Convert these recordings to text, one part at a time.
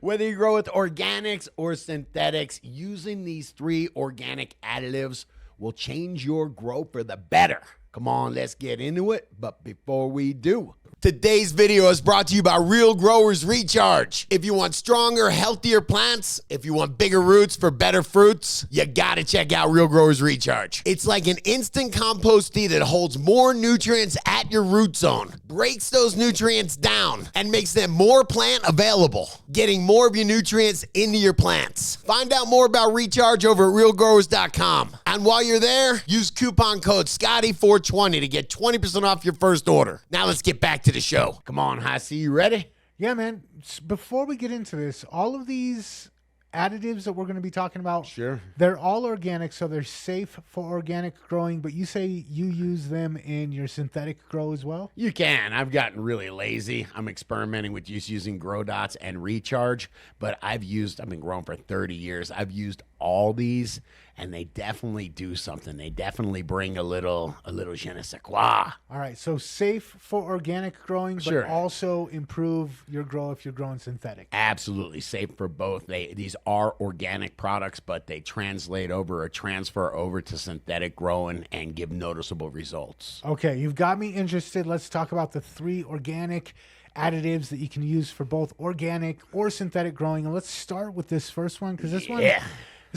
Whether you grow with organics or synthetics, using these 3 organic additives will change your grow for the better. Come on, let's get into it. But before we do, today's video is brought to you by Real Growers Recharge. If you want stronger, healthier plants, if you want bigger roots for better fruits, you gotta check out Real Growers Recharge. It's like an instant compost tea that holds more nutrients at your root zone, breaks those nutrients down, and makes them more plant available, getting more of your nutrients into your plants. Find out more about Recharge over at realgrowers.com. And while you're there, use coupon code Scotty420 to get 20% off your first order. Now let's get back to the show. Come on, Hasi, you ready? Yeah, man. Before we get into this, all of these additives that we're going to be talking about, Sure. they're all organic, so they're safe for organic growing, but you say you use them in your synthetic grow as well? You can. I've gotten really lazy. I'm experimenting with just using Grow Dots and Recharge, but I've been growing for 30 years. I've used all these, and they definitely do something. They definitely bring a little je ne sais quoi. All right, so safe for organic growing, but Sure. also improve your grow if you're growing synthetic. Absolutely safe for both. These are organic products, but they translate over or transfer over to synthetic growing and give noticeable results. Okay, you've got me interested. Let's talk about the 3 organic additives that you can use for both organic or synthetic growing. And let's start with this first one, because this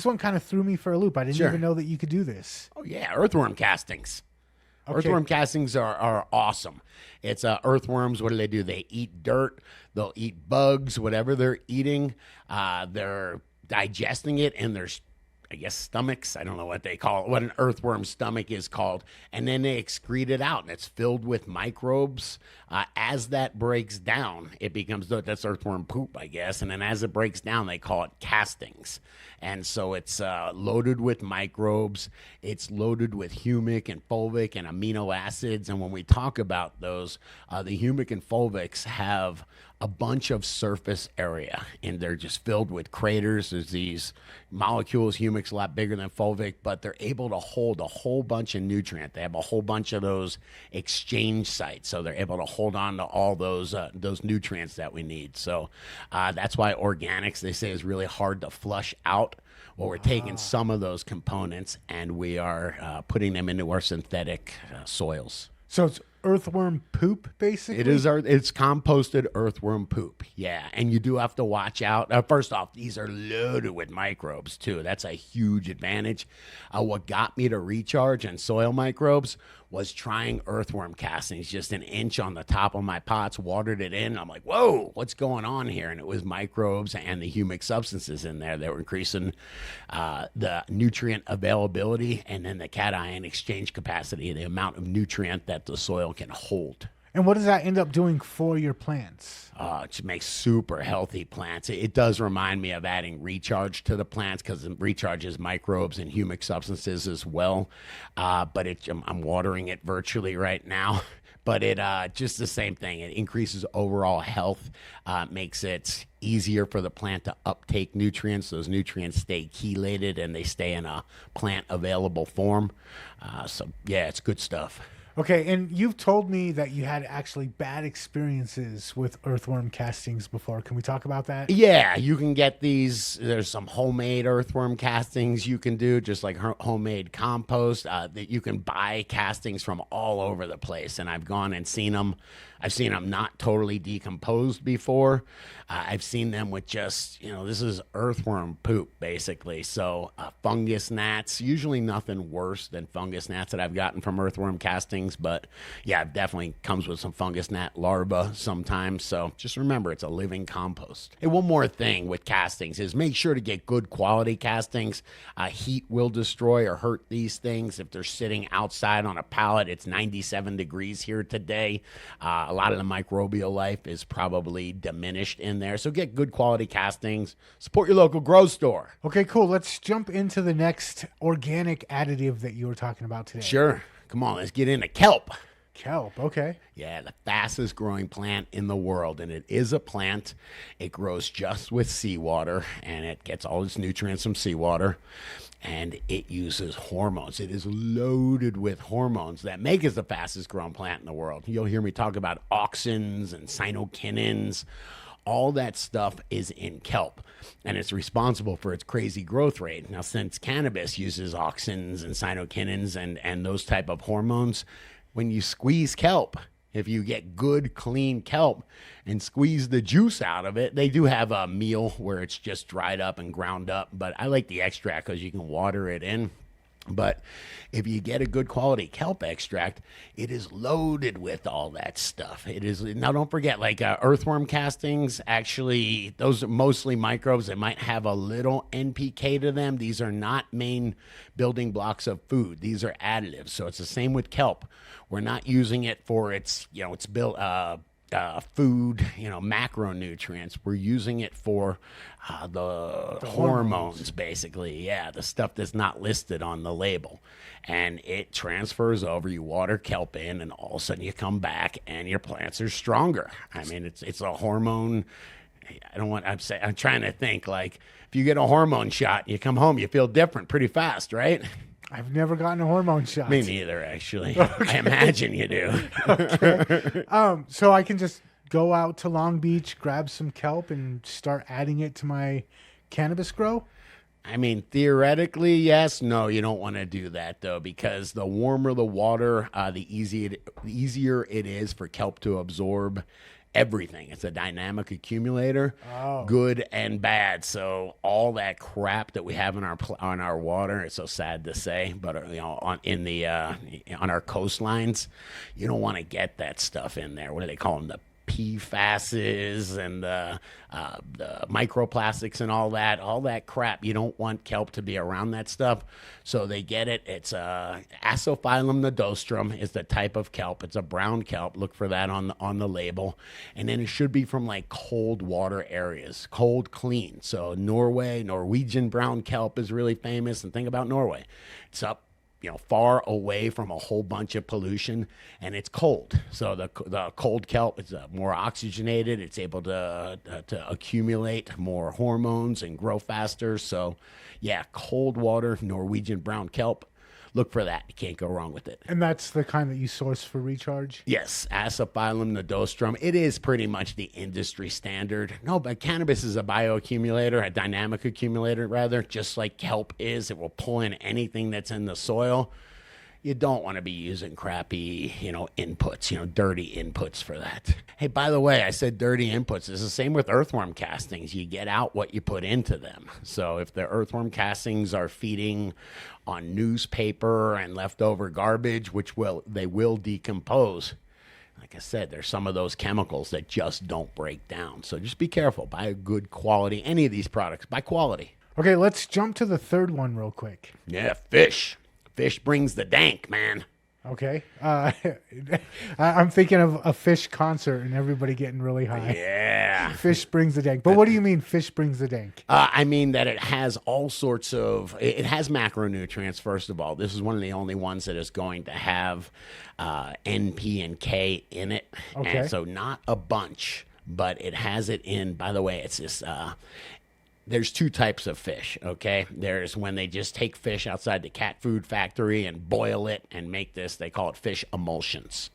one kind of threw me for a loop. I didn't even know that you could do this. Oh, yeah, earthworm castings. Okay. Earthworm castings are awesome. It's earthworms. What do? They eat dirt. They'll eat bugs, whatever they're eating. They're digesting it in their, I guess, stomachs. I don't know what they call it, what an earthworm stomach is called. And then they excrete it out, and it's filled with microbes. As that breaks down, it becomes, that's earthworm poop, I guess. And then as it breaks down, they call it castings. And so it's loaded with microbes. It's loaded with humic and fulvic and amino acids. And when we talk about those, the humic and fulvics have a bunch of surface area, and they're just filled with craters. There's these molecules. Humic's a lot bigger than fulvic, but they're able to hold a whole bunch of nutrient. They have a whole bunch of those exchange sites, so they're able to hold on to all those nutrients that we need. So that's why organics, they say, is really hard to flush out. Well, we're taking some of those components and we are putting them into our synthetic soils. So it's earthworm poop, basically? It's composted earthworm poop. Yeah. And you do have to watch out. First off, these are loaded with microbes too. That's a huge advantage. What got me to Recharge and soil microbes was trying earthworm castings, just an inch on the top of my pots, watered it in. I'm like, whoa, what's going on here? And it was microbes and the humic substances in there that were increasing the nutrient availability and then the cation exchange capacity, the amount of nutrient that the soil can hold. And what does that end up doing for your plants? It makes super healthy plants. It does remind me of adding Recharge to the plants, because Recharge is microbes and humic substances as well. But I'm watering it virtually right now. But it just the same thing. It increases overall health, makes it easier for the plant to uptake nutrients. Those nutrients stay chelated and they stay in a plant available form. So yeah, it's good stuff. Okay, and you've told me that you had actually bad experiences with earthworm castings before. Can we talk about that? Yeah, you can get these. There's some homemade earthworm castings you can do, just like homemade compost. That you can buy castings from all over the place, and I've gone and seen them. I've seen them not totally decomposed before. I've seen them with just, this is earthworm poop, basically. So fungus gnats, usually nothing worse than fungus gnats that I've gotten from earthworm castings. But yeah, it definitely comes with some fungus gnat larvae sometimes. So just remember, it's a living compost. And one more thing with castings is make sure to get good quality castings. Heat will destroy or hurt these things. If they're sitting outside on a pallet, it's 97 degrees here today. A lot of the microbial life is probably diminished in there. So get good quality castings. Support your local grow store. Okay, cool. Let's jump into the next organic additive that you were talking about today. Sure. Come on, let's get into kelp. Kelp, okay. Yeah, the fastest growing plant in the world. And it is a plant. It grows just with seawater, and it gets all its nutrients from seawater. And it uses hormones. It is loaded with hormones that make it the fastest growing plant in the world. You'll hear me talk about auxins and cyanokinins. All that stuff is in kelp, and it's responsible for its crazy growth rate. Now, since cannabis uses auxins and cytokinins and those type of hormones, when you squeeze kelp, if you get good, clean kelp and squeeze the juice out of it, they do have a meal where it's just dried up and ground up, but I like the extract because you can water it in. But if you get a good quality kelp extract, it is loaded with all that stuff. It is. Now, don't forget, like earthworm castings, actually, those are mostly microbes that might have a little NPK to them. These are not main building blocks of food. These are additives. So it's the same with kelp. We're not using it for its, its built food, macronutrients. We're using it for the hormones, basically. Yeah, the stuff that's not listed on the label. And it transfers over. You water kelp in, and all of a sudden you come back and your plants are stronger. I mean, it's a hormone. I'm trying to think, like, if you get a hormone shot, you come home, you feel different pretty fast, right? I've never gotten a hormone shot. Me neither, actually. Okay. I imagine you do. Okay. So I can just go out to Long Beach, grab some kelp, and start adding it to my cannabis grow? I mean, theoretically, yes. No, you don't want to do that, though, because the warmer the water, the easier it is for kelp to absorb everything. It's a dynamic accumulator, good and bad. So all that crap that we have in our water, it's so sad to say, but on our coastlines, you don't want to get that stuff in there. What do they call them? The PFASs and the microplastics and all that crap. You don't want kelp to be around that stuff. So they get it. It's Asphyllum nodostrum is the type of kelp. It's a brown kelp. Look for that on the label. And then it should be from like cold water areas, cold, clean. So Norwegian brown kelp is really famous. And think about Norway. It's up far away from a whole bunch of pollution, and it's cold. So the cold kelp is more oxygenated. It's able to accumulate more hormones and grow faster. So, yeah, cold water, Norwegian brown kelp. Look for that. You can't go wrong with it. And that's the kind that you source for recharge? Yes, Asphyllum nodostrum. It is pretty much the industry standard. No, but cannabis is a bioaccumulator, a dynamic accumulator, rather, just like kelp is. It will pull in anything that's in the soil. You don't want to be using crappy, inputs, dirty inputs for that. Hey, by the way, I said dirty inputs. It's the same with earthworm castings. You get out what you put into them. So if the earthworm castings are feeding on newspaper and leftover garbage, they will decompose. Like I said, there's some of those chemicals that just don't break down. So just be careful. Buy a good quality. Any of these products, buy quality. Okay, let's jump to the third one real quick. Yeah, fish. Fish brings the dank, man. Okay. I'm thinking of a Fish concert and everybody getting really high. Yeah. Fish brings the dank. But what do you mean fish brings the dank? I mean that it has all sorts of, it has macronutrients, first of all. This is one of the only ones that is going to have N, P, and K in it. Okay. And so not a bunch, but it has it in, by the way, it's this... There's two types of fish, okay? There's when they just take fish outside the cat food factory and boil it and make this, they call it fish emulsions.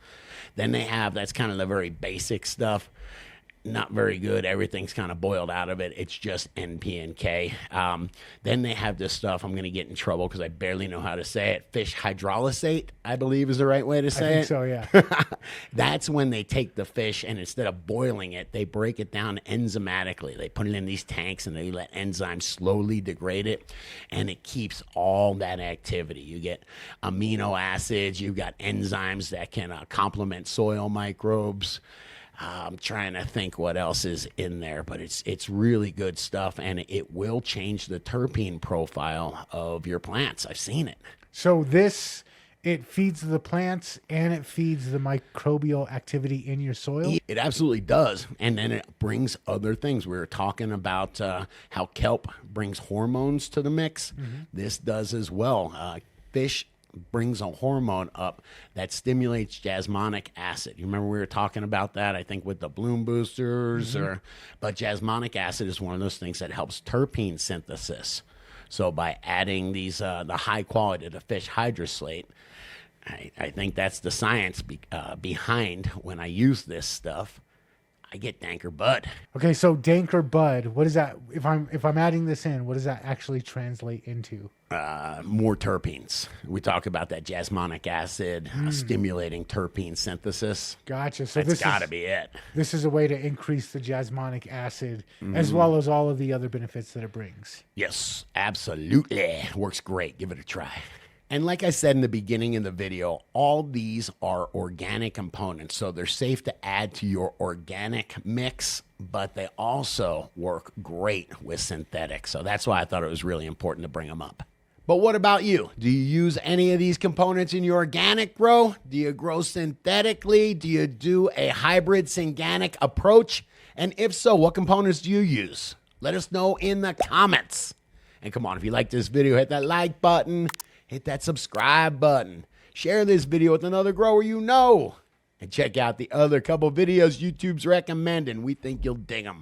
Then they have, that's kind of the very basic stuff. Not very good. Everything's kind of boiled out of it. It's just N, P, and K. Then they have this stuff. I'm going to get in trouble because I barely know how to say it. Fish hydrolysate, I believe is the right way to say it. I think so, yeah. That's when they take the fish and instead of boiling it, they break it down enzymatically. They put it in these tanks and they let enzymes slowly degrade it, and it keeps all that activity. You get amino acids. You've got enzymes that can complement soil microbes. I'm trying to think what else is in there, but it's really good stuff, and it will change the terpene profile of your plants. I've seen it. So it feeds the plants and it feeds the microbial activity in your soil? It absolutely does, and then it brings other things. We were talking about how kelp brings hormones to the mix. Mm-hmm. This does as well. Fish brings a hormone up that stimulates jasmonic acid. You remember we were talking about that, I think, with the bloom boosters, mm-hmm. But jasmonic acid is one of those things that helps terpene synthesis. So by adding these, the high quality, the fish hydrolysate, I think that's the science behind when I use this stuff. I get danker bud. Okay, so dank or bud, what is that? If I'm adding this in, what does that actually translate into? More terpenes. We talk about that jasmonic acid stimulating terpene synthesis. Gotcha. So That's got to be it. This is a way to increase the jasmonic acid as well as all of the other benefits that it brings. Yes, absolutely. Works great. Give it a try. And like I said in the beginning of the video, all these are organic components, so they're safe to add to your organic mix, but they also work great with synthetic. So that's why I thought it was really important to bring them up. But what about you? Do you use any of these components in your organic grow? Do you grow synthetically? Do you do a hybrid synganic approach? And if so, what components do you use? Let us know in the comments. And come on, if you like this video, hit that like button. Hit that subscribe button. Share this video with another grower you know. And check out the other couple videos YouTube's recommending. We think you'll dig them.